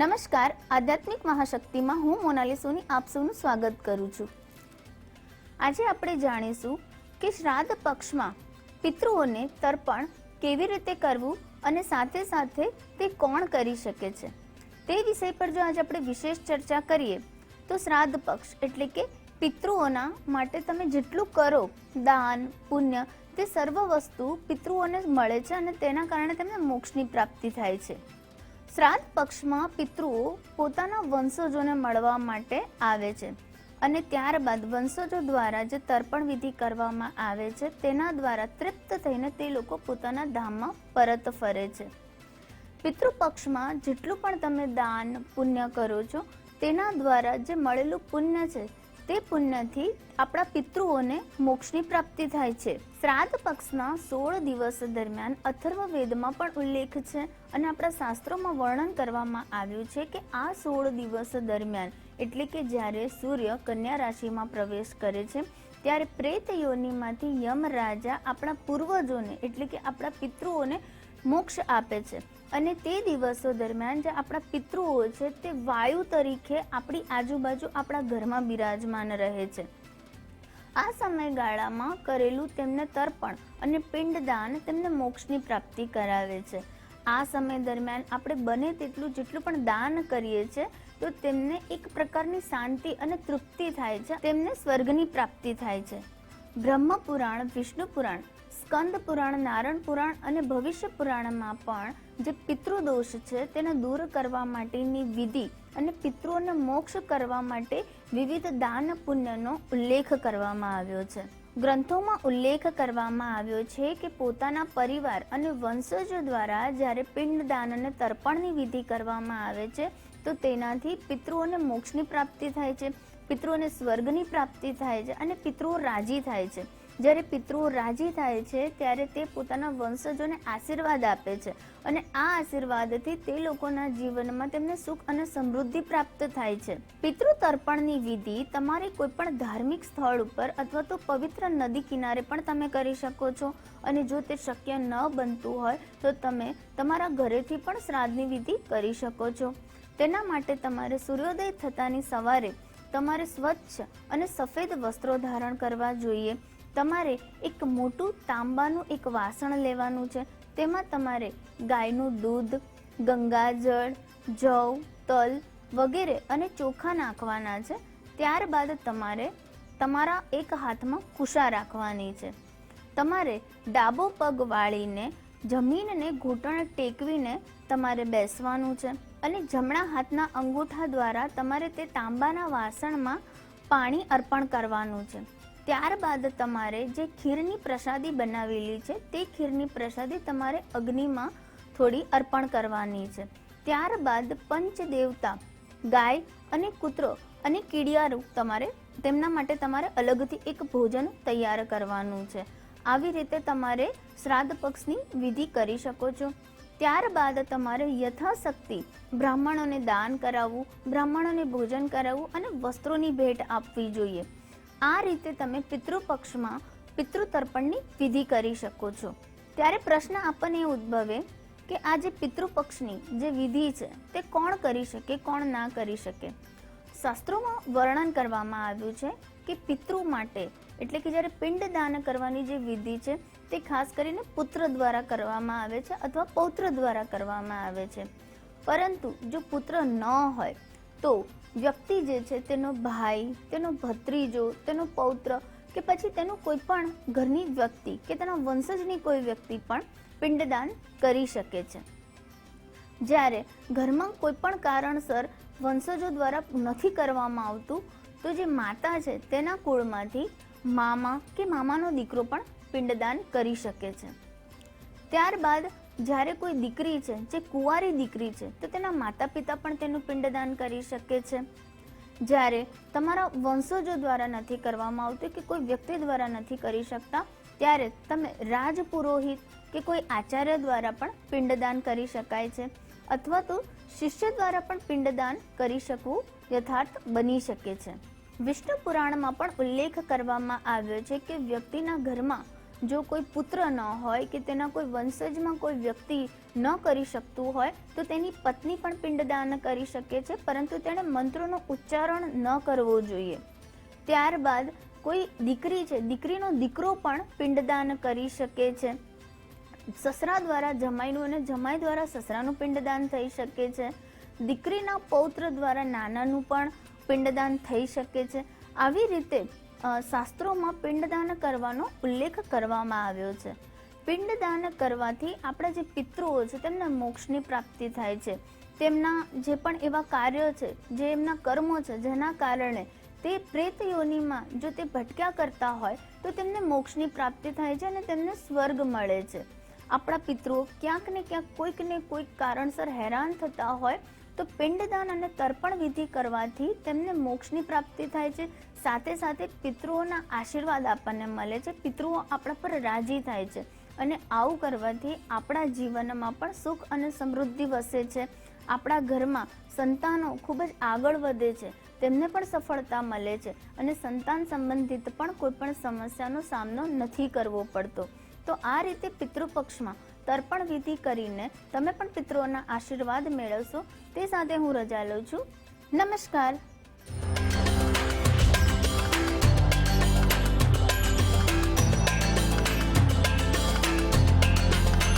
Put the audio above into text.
નમસ્કાર, આધ્યાત્મિક મહાશક્તિમાં હું મોનાલી સોની આપ સૌનું સ્વાગત કરું છું। આજે આપણે જાણીશું કે શ્રાદ્ધ પક્ષમાં પિતૃઓને તર્પણ કેવી રીતે કરવું અને સાથે સાથે તે કોણ કરી શકે છે તે વિષય પર જો આજે આપણે વિશેષ ચર્ચા કરીએ તો શ્રાદ્ધ પક્ષ એટલે કે પિતૃઓના માટે તમે જેટલું કરો દાન પુણ્ય તે સર્વ વસ્તુ પિતૃઓને મળે છે અને તેના કારણે તેમને મોક્ષની પ્રાપ્તિ થાય છે। શ્રાદ્ધ પક્ષમાં પિતૃઓ પોતાના વંશજોને મળવા માટે આવે છે અને ત્યારબાદ વંશજો દ્વારા જે તર્પણ વિધિ કરવામાં આવે છે તેના દ્વારા તૃપ્ત થઈને તે લોકો પોતાના ધામમાં પરત ફરે છે। પિતૃપક્ષમાં જેટલું પણ તમે દાન પુણ્ય કરો છો તેના દ્વારા જે મળેલું પુણ્ય છે તે પુણ્યથી આપણા પિતૃઓને મોક્ષની પ્રાપ્તિ થાય છે। શ્રાદ્ધ પક્ષના 16 દિવસ દરમિયાન અથર્વવેદમાં પણ ઉલ્લેખ છે અને આપણા શાસ્ત્રોમાં વર્ણન કરવામાં આવ્યું છે કે આ 16 દિવસ દરમિયાન એટલે કે જ્યારે સૂર્ય કન્યા રાશિમાં પ્રવેશ કરે છે ત્યારે પ્રેત યોનિમાંથી યમ રાજા આપણા પૂર્વજોને એટલે કે આપણા પિતૃઓને મોક્ષ આપે છે અને તે દિવસો દરમિયાન જે આપણા પિતૃઓ છે તે વાયુ તરીકે આપણી આજુબાજુ આપણા ઘરમાં બિરાજમાન રહે છે। આ સમયગાળામાં કરેલું તેમને તર્પણ અને પિંડદાન તેમને મોક્ષની પ્રાપ્તિ કરાવે છે। આ સમય દરમિયાન આપણે બને તેટલું જેટલું પણ દાન કરીએ છીએ તો તેમને એક પ્રકારની શાંતિ અને તૃપ્તિ થાય છે, તેમને સ્વર્ગની પ્રાપ્તિ થાય છે। બ્રહ્મ પુરાણ, વિષ્ણુ પુરાણ, સ્કંદ પુરાણ, નારાયણ પુરાણ અને ભવિષ્ય પુરાણમાં પણ જે પિતૃદોષ છે તેને દૂર કરવા માટેની વિધિ અને પિતૃઓને મોક્ષ કરવા માટે વિવિધ દાન પુણ્યનો ઉલ્લેખ કરવામાં આવ્યો છે। ગ્રંથોમાં ઉલ્લેખ કરવામાં આવ્યો છે કે પોતાના પરિવાર અને વંશજો દ્વારા જ્યારે પિંડદાન અને તર્પણની વિધિ કરવામાં આવે છે તો તેનાથી પિતૃઓને મોક્ષની પ્રાપ્તિ થાય છે, પિતૃઓને સ્વર્ગની પ્રાપ્તિ થાય છે અને પિતૃઓ રાજી થાય છે। જ્યારે પિતૃઓ રાજી થાય છે ત્યારે તે પોતાના વંશજોને આશીર્વાદ આપે છે અને આ આશીર્વાદથી તે લોકોના જીવનમાં તેમને સુખ અને સમૃદ્ધિ પ્રાપ્ત થાય છે। પિતૃ તર્પણની વિધિ તમારે કોઈ પણ ધાર્મિક સ્થળ ઉપર અથવા તો પવિત્ર નદી કિનારે પણ તમે કરી શકો છો અને જો તે શક્ય ન બનતું હોય તો તમે તમારા ઘરેથી પણ શ્રાદ્ધની વિધિ કરી શકો છો। તેના માટે તમારે સૂર્યોદય થતાની સવારે તમારે સ્વચ્છ અને સફેદ વસ્ત્રો ધારણ કરવા જોઈએ। તમારે એક મોટું તાંબાનું એક વાસણ લેવાનું છે, તેમાં તમારે ગાયનું દૂધ, ગંગાજળ, જવ, તલ વગેરે અને ચોખા નાખવાના છે। ત્યારબાદ તમારે તમારા એક હાથમાં કુશા રાખવાની છે। તમારે ડાબો પગ વાળીને જમીનને ઘૂંટણ ટેકવીને તમારે બેસવાનું છે અને જમણા હાથના અંગૂઠા દ્વારા તમારે તે તાંબાના વાસણમાં પાણી અર્પણ કરવાનું છે। ત્યારબાદ તમારે જે ખીરની પ્રસાદી બનાવેલી છે તે ખીરની પ્રસાદી તમારે અગ્નિમાં થોડી અર્પણ કરવાની છે। ત્યારબાદ પંચદેવતા ગાય અને કૂતરો અને કીડિયારું તમારે તેમના માટે તમારે અલગથી એક ભોજન તૈયાર કરવાનું છે। આવી રીતે તમારે શ્રાદ્ધ પક્ષની વિધિ કરી શકો છો। ત્યારબાદ તમારે યથાશક્તિ બ્રાહ્મણોને દાન કરાવવું, બ્રાહ્મણોને ભોજન કરાવવું અને વસ્ત્રોની ભેટ આપવી જોઈએ। આ રીતે તમે પિતૃપક્ષમાં પિતૃ તર્પણની વિધિ કરી શકો છો। ત્યારે પ્રશ્ન આપણને ઉદ્ભવે કે આ જે પિતૃપક્ષની જે વિધિ છે તે કોણ કરી શકે, કોણ ના કરી શકે। શાસ્ત્રોમાં વર્ણન કરવામાં આવ્યું છે કે પિતૃ માટે એટલે કે જ્યારે પિંડદાન કરવાની જે વિધિ છે તે ખાસ કરીને પુત્ર દ્વારા કરવામાં આવે છે અથવા પૌત્ર દ્વારા કરવામાં આવે છે, પરંતુ જો પુત્ર ન હોય તો વ્યક્તિ જે છે તેનો ભાઈ, તેનો ભત્રીજો, તેનો પૌત્ર કે પછી તેનું કોઈ પણ ઘરની વ્યક્તિ કે તેના વંશજની કોઈ વ્યક્તિ પણ પિંડદાન કરી શકે છે। જ્યારે ઘરમાં કોઈ પણ કારણસર વંશજો દ્વારા નથી કરવામાં આવતું તો જે માતા છે તેના કુળમાંથી મામા કે મામાનો દીકરો પણ પિંડદાન કરી શકે છે। ત્યારબાદ જ્યારે કોઈ દીકરી છે જે કુંવારી દીકરી છે તો તેના માતા પિતા પણ તેનું પિંડદાન કરી શકે છે। જ્યારે તમારા વંશજો દ્વારા નથી કરવામાં આવતું કે કોઈ વ્યક્તિ દ્વારા નથી કરી શકતા ત્યારે તમે રાજપુરોહિત કે કોઈ આચાર્ય દ્વારા પણ પિંડદાન કરી શકાય છે અથવા તો શિષ્ય દ્વારા પણ પિંડદાન કરી શકવું યથાર્થ બની શકે છે। વિષ્ણુ પુરાણમાં પણ ઉલ્લેખ કરવામાં આવ્યો છે કે વ્યક્તિના ઘરમાં જો કોઈ પુત્ર ન હોય કે તેના કોઈ વંશજમાં કોઈ વ્યક્તિ ન કરી શકતું હોય તો તેની પત્ની પણ પિંડદાન કરી શકે છે, પરંતુ તેણે મંત્રોનું ઉચ્ચારણ ન કરવો જોઈએ. ત્યારબાદ કોઈ દીકરી છે, દીકરીનો દીકરો પણ પિંડદાન કરી શકે છે. સસરા દ્વારા જમાઈનું અને જમાઈ દ્વારા સસરાનું પિંડદાન થઈ શકે છે. દીકરીના પૌત્ર દ્વારા નાનાનું પણ પિંડદાન થઈ શકે છે. આવી રીતે શાસ્ત્રોમાં પિંડદાન કરવાનો ઉલ્લેખ કરવામાં આવ્યો છે. પિંડદાન કરવાથી આપણા જે પિતૃઓ છે તેમને મોક્ષની પ્રાપ્તિ થાય છે. તેમના જે પણ એવા કાર્યો છે, જે એમના કર્મો છે, જેના કારણે તે પ્રેત યોનિમાં જો તે ભટક્યા કરતા હોય તો તેમને મોક્ષની પ્રાપ્તિ થાય છે અને તેમને સ્વર્ગ મળે છે. આપણા પિતૃઓ ક્યાંક ને ક્યાંક કોઈક ને કોઈક કારણસર હેરાન થતા હોય તો પિંડદાન અને તર્પણ વિધિ કરવાથી તેમને મોક્ષની પ્રાપ્તિ થાય છે. સાથે સાથે પિતૃઓના આશીર્વાદ આપણને મળે છે, પિતૃઓ આપણા પર રાજી થાય છે અને આવું કરવાથી આપણા જીવનમાં પણ સુખ અને સમૃદ્ધિ વસે છે. આપણા ઘરમાં સંતાનો ખૂબ જ આગળ વધે છે, તેમને પણ સફળતા મળે છે અને સંતાન સંબંધિત પણ કોઈ પણ સમસ્યાનો સામનો નથી કરવો પડતો. તો આ રીતે પિતૃપક્ષમાં તર્પણ વિધિ કરીને તમે પણ પિતૃઓના આશીર્વાદ મેળવશો. તે સાથે હું રજા લઉં છું. નમસ્કાર.